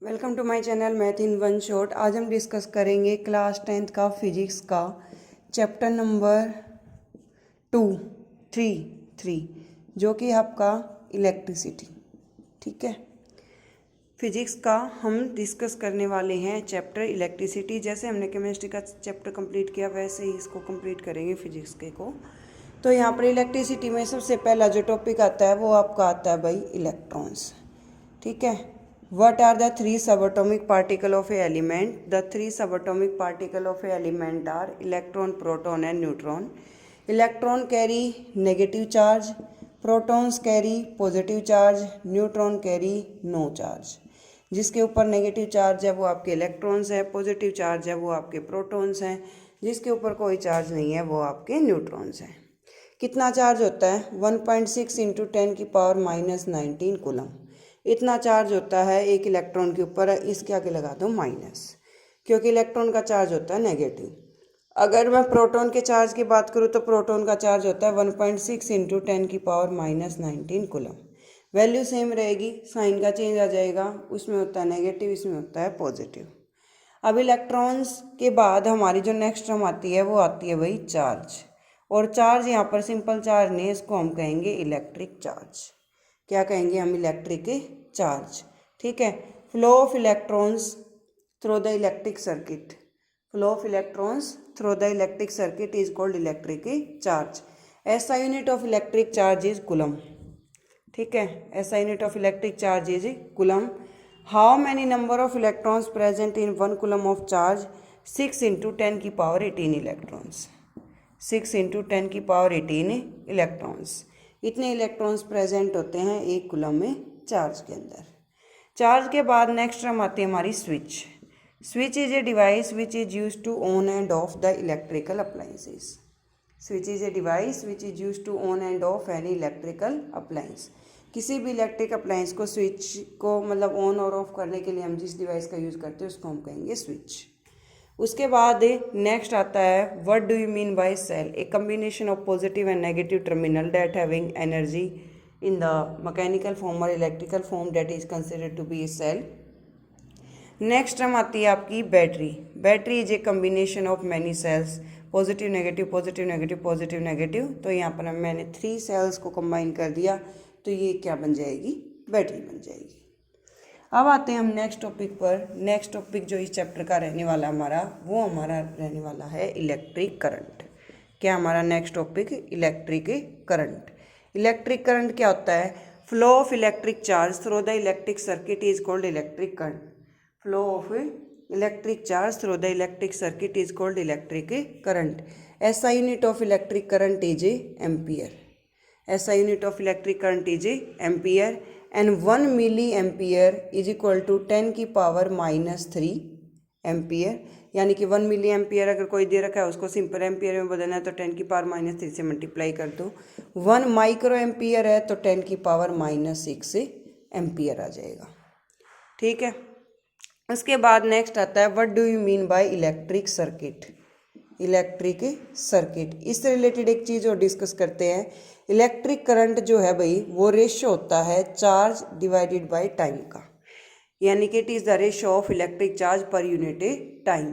Welcome to my channel math in one shot. आज हम discuss करेंगे क्लास 10th का फिजिक्स का चैप्टर नंबर 3 जो कि आपका इलेक्ट्रिसिटी। ठीक है, फिजिक्स का हम डिस्कस करने वाले हैं चैप्टर इलेक्ट्रिसिटी। जैसे हमने केमिस्ट्री का चैप्टर कंप्लीट किया वैसे ही इसको कंप्लीट करेंगे फिजिक्स के को। तो यहाँ पर इलेक्ट्रिसिटी में सबसे पहला जो टॉपिक आता है वो आपका आता है भाई इलेक्ट्रॉन्स। ठीक है, what are the three subatomic particle of a element? The three subatomic particle of a element are electron, proton and neutron. Electron carry negative charge, protons carry positive charge, neutron carry no charge. जिसके ऊपर negative charge है वो आपके electrons हैं, positive charge है वो आपके protons हैं, जिसके ऊपर कोई चार्ज नहीं है वो आपके न्यूट्रॉन्स हैं। कितना चार्ज होता है? 1.6 इंटू 10⁻⁻19 कूलम। इतना चार्ज होता है एक इलेक्ट्रॉन के ऊपर। इसके आगे लगा दो माइनस, क्योंकि इलेक्ट्रॉन का चार्ज होता है नेगेटिव। अगर मैं प्रोटॉन के चार्ज की बात करूँ तो प्रोटॉन का चार्ज होता है 1.6 इंटू 10⁻⁻19 कूलम। वैल्यू सेम रहेगी, साइन का चेंज आ जाएगा, उसमें होता है नेगेटिव, इसमें होता है पॉजिटिव। अब इलेक्ट्रॉन्स के बाद हमारी जो नेक्स्ट टर्म आती है वो आती है वही चार्ज। और चार्ज यहाँ पर सिंपल चार्ज नहीं, इसको हम कहेंगे इलेक्ट्रिक चार्ज। क्या कहेंगे हम? Electric charge. ठीक है, flow of electrons through the electric circuit. Flow of electrons through the electric circuit is called electric charge. SI unit of electric charge is coulomb. ठीक है, SI unit of electric charge is coulomb. How many number of electrons present in 1 coulomb of charge? 6 into 10⁻18 electrons. 6 into 10⁻18 electrons. इतने electrons present होते हैं एक coulomb में charge के अंदर। Charge के बाद नेक्स्ट टर्म आती है हमारी switch. Switch is a device which is use to on and off the electrical appliances. Switch is a device which is use to on and off any electrical appliance. किसी भी electric appliance को switch को मतलब on और of करने के लिए हम जिस डिवाइस का यूज़ करते हैं उसको हम कहेंगे स्विच। उसके बाद नेक्स्ट आता है what do you mean by cell? A combination of positive and negative terminal that having energy in the mechanical form और electrical form that is considered to be a cell. Next term आती है आपकी battery. Battery is a combination of many cells, positive negative positive negative positive negative. तो यहाँ पर मैंने 3 sales को combine कर दिया तो ये क्या बन जाएगी? बैटरी बन जाएगी। अब आते हैं हम नेक्स्ट टॉपिक पर। नेक्स्ट टॉपिक जो इस चैप्टर का रहने वाला हमारा वो हमारा रहने वाला है इलेक्ट्रिक करंट। क्या हमारा next topic? Electric current. Electric current क्या होता है? Flow of electric charge through the electric circuit is called electric current. Flow of electric charge through the electric circuit is called electric current. SI unit of electric current is ampere. SI unit of electric current is ampere. And 1 milli ampere is equal to 10⁻³ ampere. यानी कि 1 milli ampere अगर कोई दे रखा है उसको simple ampere में बदलना है तो 10⁻³ से मल्टीप्लाई कर दो। 1 माइक्रो एम्पियर है तो 10⁻6 एम्पियर आ जाएगा। ठीक है, उसके बाद नेक्स्ट आता है what do you mean by electric circuit? Electric circuit. इससे रिलेटेड एक चीज़ और डिस्कस करते हैं। इलेक्ट्रिक करंट जो है भाई वो रेशियो होता है चार्ज डिवाइडेड बाय टाइम का। यानी कि it is the ratio of electric charge per unit time,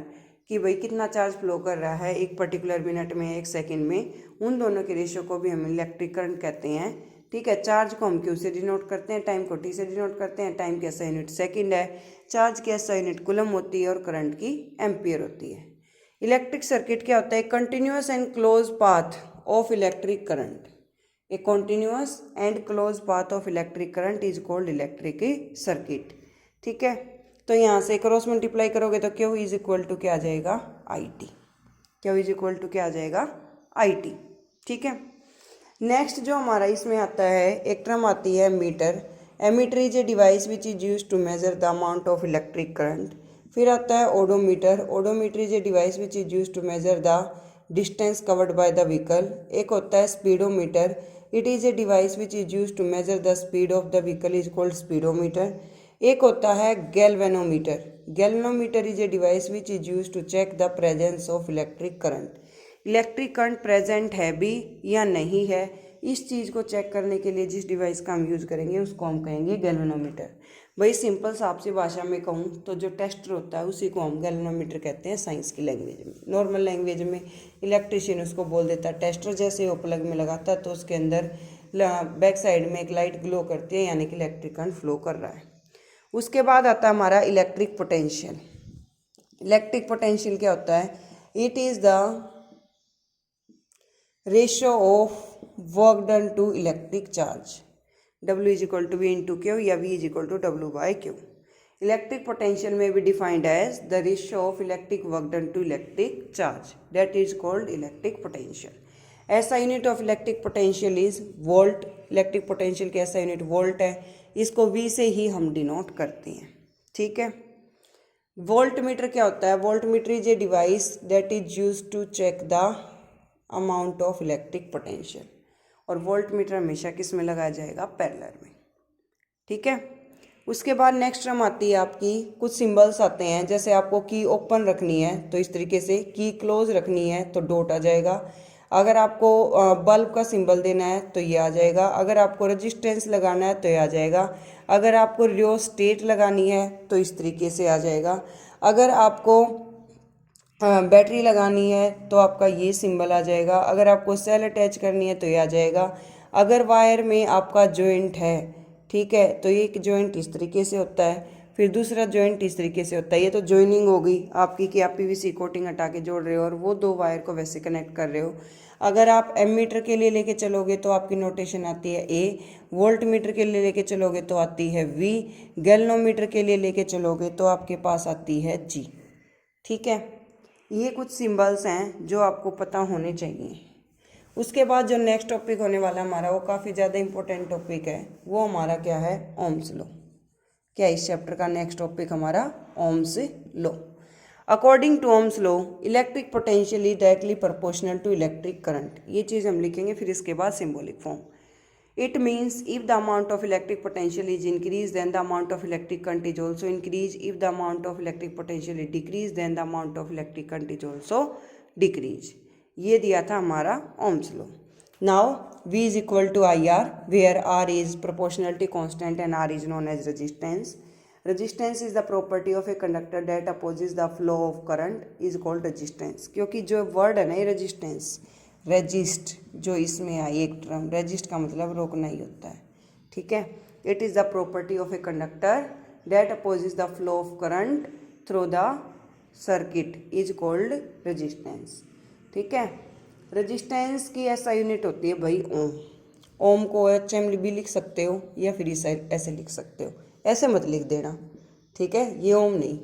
कि भाई कितना चार्ज फ्लो कर रहा है एक पर्टिकुलर मिनट में, एक सेकंड में। उन दोनों के रेशियो को भी हम इलेक्ट्रिक करंट कहते हैं। ठीक है, चार्ज को हम क्यू से डिनोट करते हैं, टाइम को टी से डिनोट करते हैं। टाइम की ऐसा यूनिट सेकेंड है, चार्ज की ऐसा यूनिट कूलम होती है और करंट की एम्पियर होती है। इलेक्ट्रिक सर्किट क्या होता है? Continuous and close path of electric current. A continuous and close path of electric current is called electric circuit. ठीक है, तो यहाँ से क्रॉस मल्टीप्लाई करोगे तो क्यू इज इक्वल टू क्या आ जाएगा? IT। Q is equal to क्या आ जाएगा? IT। ठीक है, नेक्स्ट जो हमारा इसमें आता है एक टर्म आती है meter. Ammeter is a device which is use to measure the amount of electric current. फिर आता है odometer. Odometer is a device which is use to measure the distance covered by the vehicle. एक होता है speedometer. It is a device which is use to measure the speed of the vehicle is called speedometer. एक होता है galvanometer. Galvanometer is a device which is use to check the presence of electric current. Electric current present है भी या नहीं है इस चीज़ को चेक करने के लिए जिस डिवाइस का हम यूज़ करेंगे उसको हम कहेंगे गैल्वेनोमीटर। भाई सिंपल सा आपसी भाषा में कहूँ तो जो टेस्टर होता है उसी को हम गैल्वेनोमीटर कहते हैं साइंस की लैंग्वेज में। नॉर्मल लैंग्वेज में इलेक्ट्रिशियन उसको बोल देता है टेस्टर। जैसे ही वो प्लग में लगाता है तो उसके अंदर बैक साइड में एक लाइट ग्लो करती है, यानी कि इलेक्ट्रिक करंट फ्लो कर रहा है। उसके बाद आता है हमारा इलेक्ट्रिक पोटेंशियल। इलेक्ट्रिक पोटेंशियल क्या होता है? It is the ratio of work done to electric charge. W is equal to V into Q या V is equal to W by Q. Electric potential may be defined as the ratio of electric work done to electric charge, that is called electric potential. SI unit of electric potential is volt. Electric potential का SI unit volt है, इसको V से ही हम denote करते हैं। ठीक है। Volt metre क्या होता है? Volt meter is a device that is use to check the amount of electric potential. और वोल्ट मीटर हमेशा किस में लगाया जाएगा? पैरेलल में। ठीक है। उसके बाद नेक्स्ट टर्म आती है आपकी, कुछ सिंबल्स आते हैं। जैसे आपको की ओपन रखनी है तो इस तरीके से, की क्लोज रखनी है तो डॉट आ जाएगा। अगर आपको बल्ब का सिंबल देना है तो ये आ जाएगा। अगर आपको रेजिस्टेंस लगाना है तो ये आ जाएगा। अगर आपको रियोस्टेट लगानी है तो इस तरीके से आ जाएगा। अगर आपको बैटरी लगानी है तो आपका ये सिंबल आ जाएगा। अगर आपको सेल अटैच करनी है तो ये आ जाएगा। अगर वायर में आपका जॉइंट है, ठीक है, तो ये एक जॉइंट इस तरीके से होता है, फिर दूसरा जॉइंट इस तरीके से होता है। ये तो जॉइनिंग हो गई आपकी कि आप PVC कोटिंग हटा के जोड़ रहे हो और वो दो वायर को वैसे कनेक्ट कर रहे हो। अगर आप एमीटर के लिए लेके चलोगे तो आपकी नोटेशन आती है A। वोल्ट मीटर के लिए लेके चलोगे तो आती है V। गैल्वेनोमीटर के लिए लेके चलोगे तो आपके पास आती है G। ठीक है। ये कुछ सिंबल्स हैं जो आपको पता होने चाहिए। उसके बाद जो नेक्स्ट टॉपिक होने वाला है हमारा, वो काफ़ी ज़्यादा इंपॉर्टेंट टॉपिक है। वो हमारा क्या है? Ohm's law. क्या इस चैप्टर का नेक्स्ट टॉपिक हमारा ohm's law. According to ohm's law electric potential is directly proportional to electric current. ये चीज़ हम लिखेंगे, फिर इसके बाद symbolic form. It means if the amount of electric potential is increased, then the amount of electric current is also increased. If the amount of electric potential is decreased, then the amount of electric current is also decreased. ये दिया था हमारा Ohm's law. Now V is equal to IR, where R is proportionality constant and R is known as resistance. Resistance is the property of a conductor that opposes the flow of current is called resistance. क्योंकि जो word है ना ये resistance, resist जो इसमें आई एक term, resist का मतलब रोकना ही होता है। ठीक है। It is the property of a conductor that opposes the flow of current through the circuit is called resistance. ठीक है। रेजिस्टेंस की ऐसा यूनिट होती है भाई ओम। ओम को HM भी लिख सकते हो या फिर ऐसे लिख सकते हो, ऐसे मत लिख देना। ठीक है। ये ओम नहीं,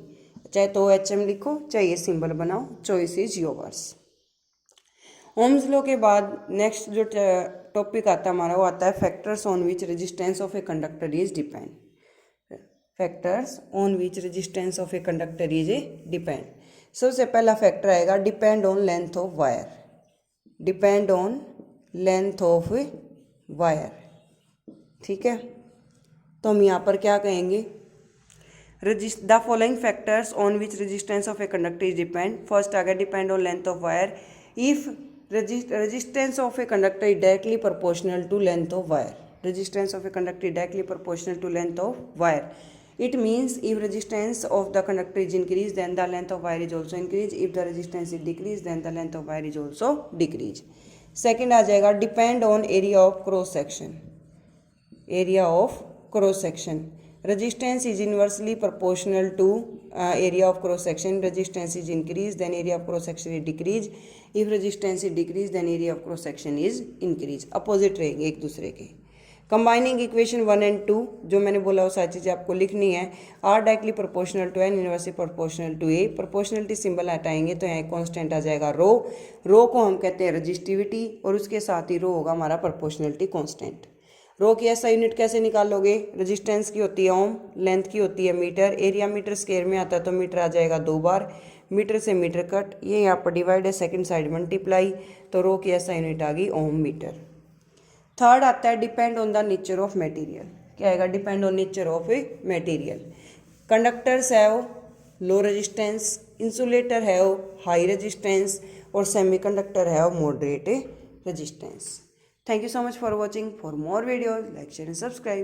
चाहे तो HM लिखो चाहे ये सिंबल बनाओ, choice is yours. Ohm's law के बाद नेक्स्ट जो टॉपिक आता है हमारा, वो आता है factors on which resistance of a conductor is depend. Factors on which resistance of a conductor is depend. सबसे पहला फैक्टर आएगा depend on length of wire. Depend on length of wire. ठीक है। तो हम यहाँ पर क्या कहेंगे? The following factors on which resistance of a conductor is depend. First आ गया depend on length of wire. If resistance of a conductor is directly proportional to length of wire. Resistance of a conductor is directly proportional to length of wire. It means if resistance of the conductor is increased, then the length of wire is also increased. If the resistance is decreased, then the length of wire is also decreased. Second आ जाएगा depend on area of cross section. Area of cross section. Resistance is inversely proportional to area of cross section. Resistance is increased, then area of cross section is decreased. If resistance is decreased, then area of cross section is increased. Opposite रहेंगे एक दूसरे के। Combining equation 1 and 2 जो मैंने बोला वो सारी चीज़ें आपको लिखनी है। R directly proportional to N, inversely proportional to A। Proportionality symbol हटाएंगे तो यहाँ कॉन्स्टेंट आ जाएगा रो। रो को हम कहते हैं रजिस्टिविटी और उसके साथ ही रो होगा हमारा प्रोपोर्शनलिटी कॉन्स्टेंट। रो की ऐसा यूनिट कैसे निकालोगे? रेजिस्टेंस की होती है ओम, लेंथ की होती है मीटर, एरिया मीटर स्क्वायर में आता है तो मीटर आ जाएगा 2 बार, मीटर से मीटर कट, ये यहाँ पर डिवाइड है, सेकंड साइड मल्टीप्लाई, तो रो की ऐसा यूनिट आ गई ओम मीटर। थर्ड आता है depend on the nature of material. क्या आएगा? Depend on nature of material. Conductors have low resistance, insulator have high resistance और semiconductor have moderate resistance. Thank you so much for watching. For more videos like share and subscribe.